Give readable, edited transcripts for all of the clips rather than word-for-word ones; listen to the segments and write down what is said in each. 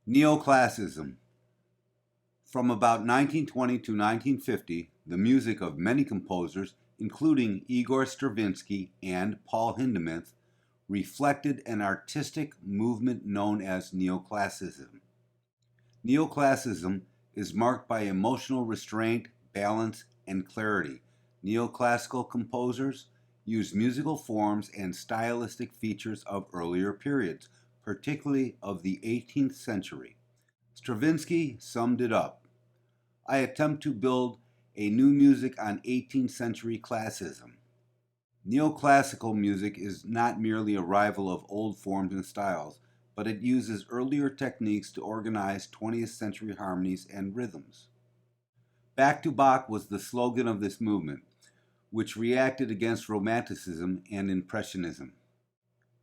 Neoclassicism. From about 1920 to 1950, the music of many composers, including Igor Stravinsky and Paul Hindemith, reflected an artistic movement known as neoclassicism. Neoclassicism is marked by emotional restraint, balance, and clarity. Neoclassical composers used musical forms and stylistic features of earlier periods, particularly of the 18th century. Stravinsky summed it up. I attempt to build a new music on 18th century classicism. Neoclassical music is not merely a rival of old forms and styles, but it uses earlier techniques to organize 20th century harmonies and rhythms. Back to Bach was the slogan of this movement, which reacted against Romanticism and Impressionism.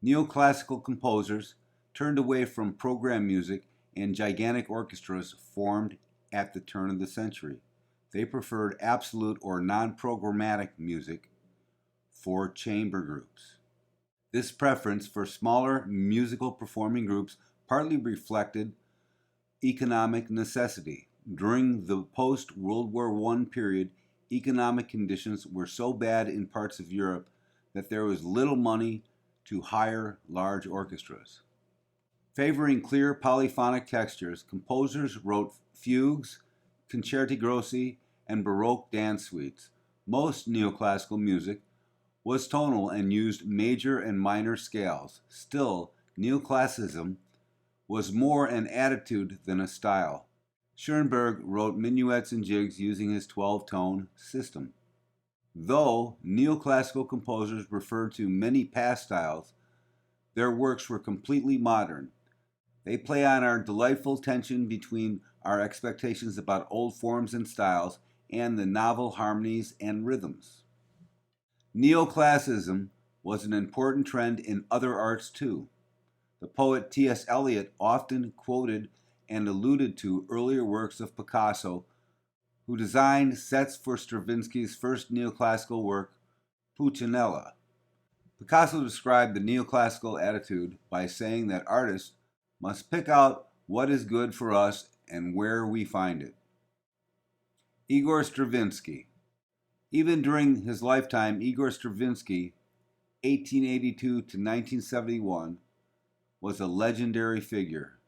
Neoclassical composers turned away from program music and gigantic orchestras formed at the turn of the century. They preferred absolute or non-programmatic music for chamber groups. This preference for smaller musical performing groups partly reflected economic necessity. During the post-World War I period, economic conditions were so bad in parts of Europe that there was little money to hire large orchestras. Favoring clear polyphonic textures, composers wrote fugues, concerti grossi, and Baroque dance suites. Most neoclassical music was tonal and used major and minor scales. Still, neoclassicism was more an attitude than a style. Schoenberg wrote minuets and jigs using his 12-tone system. Though neoclassical composers referred to many past styles, their works were completely modern. They play on our delightful tension between our expectations about old forms and styles and the novel harmonies and rhythms. Neoclassicism was an important trend in other arts too. The poet T.S. Eliot often quoted and alluded to earlier works of Picasso, who designed sets for Stravinsky's first neoclassical work, Pulcinella. Picasso described the neoclassical attitude by saying that artists must pick out what is good for us and where we find it. Igor Stravinsky. Even during his lifetime, Igor Stravinsky, 1882 to 1971, was a legendary figure.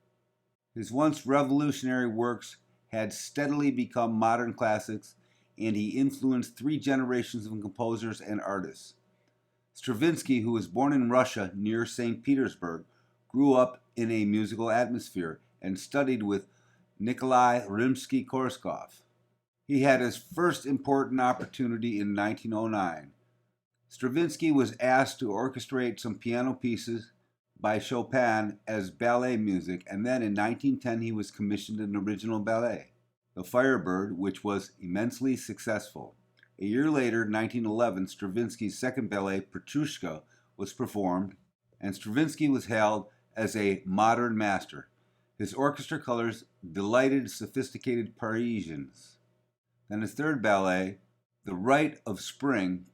His once revolutionary works had steadily become modern classics, and he influenced three generations of composers and artists. Stravinsky, who was born in Russia near St. Petersburg, grew up in a musical atmosphere and studied with Nikolai Rimsky-Korsakov. He had his first important opportunity in 1909. Stravinsky was asked to orchestrate some piano pieces by Chopin as ballet music, and then in 1910 he was commissioned an original ballet, The Firebird, which was immensely successful. A year later, 1911, Stravinsky's second ballet, Petrushka, was performed, and Stravinsky was hailed as a modern master. His orchestra colors delighted sophisticated Parisians. Then his third ballet, The Rite of Spring,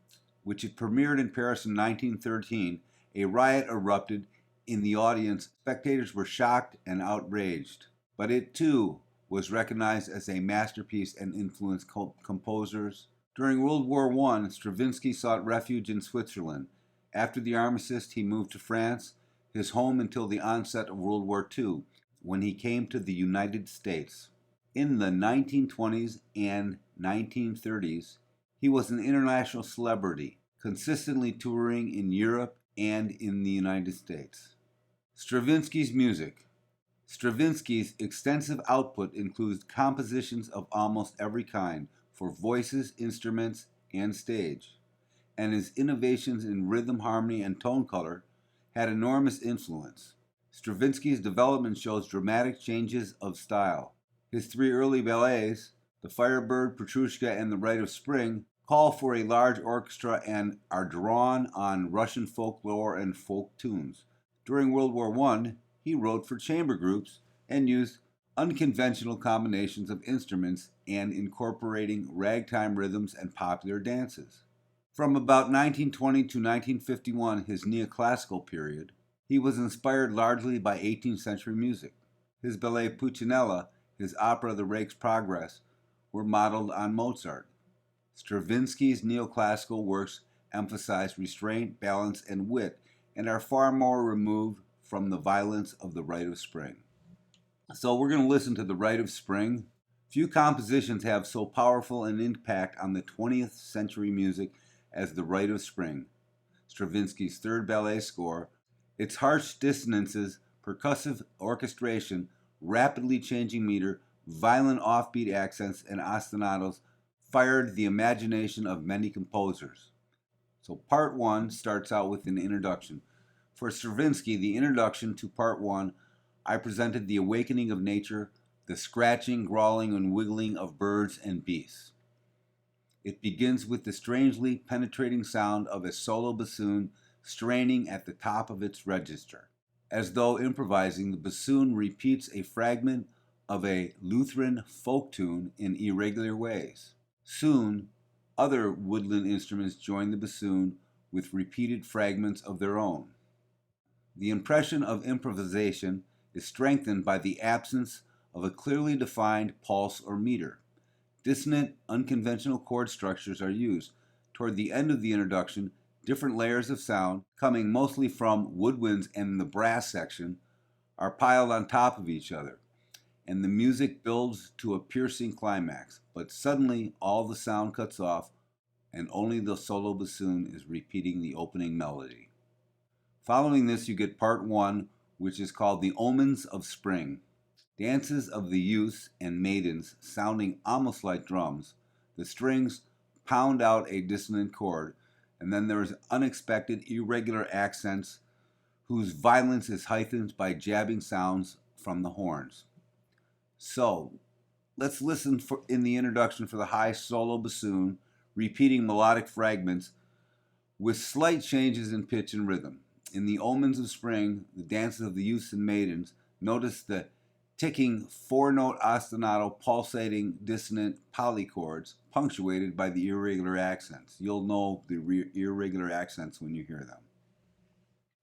which had premiered in Paris in 1913, a riot erupted in the audience. Spectators were shocked and outraged. But it too was recognized as a masterpiece and influenced composers. During World War I, Stravinsky sought refuge in Switzerland. After the armistice, he moved to France, his home until the onset of World War II, when he came to the United States. In the 1920s and 1930s, he was an international celebrity, consistently touring in Europe and in the United States. Stravinsky's music. Stravinsky's extensive output includes compositions of almost every kind for voices, instruments, and stage, and his innovations in rhythm, harmony, and tone color had enormous influence. Stravinsky's development shows dramatic changes of style. His three early ballets, The Firebird, Petrushka, and The Rite of Spring, call for a large orchestra and are drawn on Russian folklore and folk tunes. During World War I, he wrote for chamber groups and used unconventional combinations of instruments and incorporating ragtime rhythms and popular dances. From about 1920 to 1951, his neoclassical period, he was inspired largely by 18th century music. His ballet Puccinella, his opera The Rake's Progress, were modeled on Mozart. Stravinsky's neoclassical works emphasize restraint, balance, and wit, and are far more removed from the violence of the Rite of Spring. So we're going to listen to The Rite of Spring. Few compositions have so powerful an impact on the 20th century music as The Rite of Spring, Stravinsky's third ballet score. Its harsh dissonances, percussive orchestration, rapidly changing meter, violent offbeat accents, and ostinatos fired the imagination of many composers. So part one starts out with an introduction. For Stravinsky, the introduction to part one, I presented the awakening of nature, the scratching, growling, and wiggling of birds and beasts. It begins with the strangely penetrating sound of a solo bassoon straining at the top of its register. As though improvising, the bassoon repeats a fragment of a Lutheran folk tune in irregular ways. Soon, other woodland instruments join the bassoon with repeated fragments of their own. The impression of improvisation is strengthened by the absence of a clearly defined pulse or meter. Dissonant, unconventional chord structures are used. Toward the end of the introduction, different layers of sound, coming mostly from woodwinds and the brass section, are piled on top of each other, and the music builds to a piercing climax. But suddenly, all the sound cuts off, and only the solo bassoon is repeating the opening melody. Following this, you get part one, which is called The Omens of Spring. Dances of the youths and maidens sounding almost like drums. The strings pound out a dissonant chord, and then there is unexpected irregular accents whose violence is heightened by jabbing sounds from the horns. So, let's listen in the introduction for the high solo bassoon, repeating melodic fragments with slight changes in pitch and rhythm. In The Omens of Spring, the dances of the youths and maidens, notice the ticking four-note ostinato pulsating dissonant polychords punctuated by the irregular accents. You'll know the irregular accents when you hear them.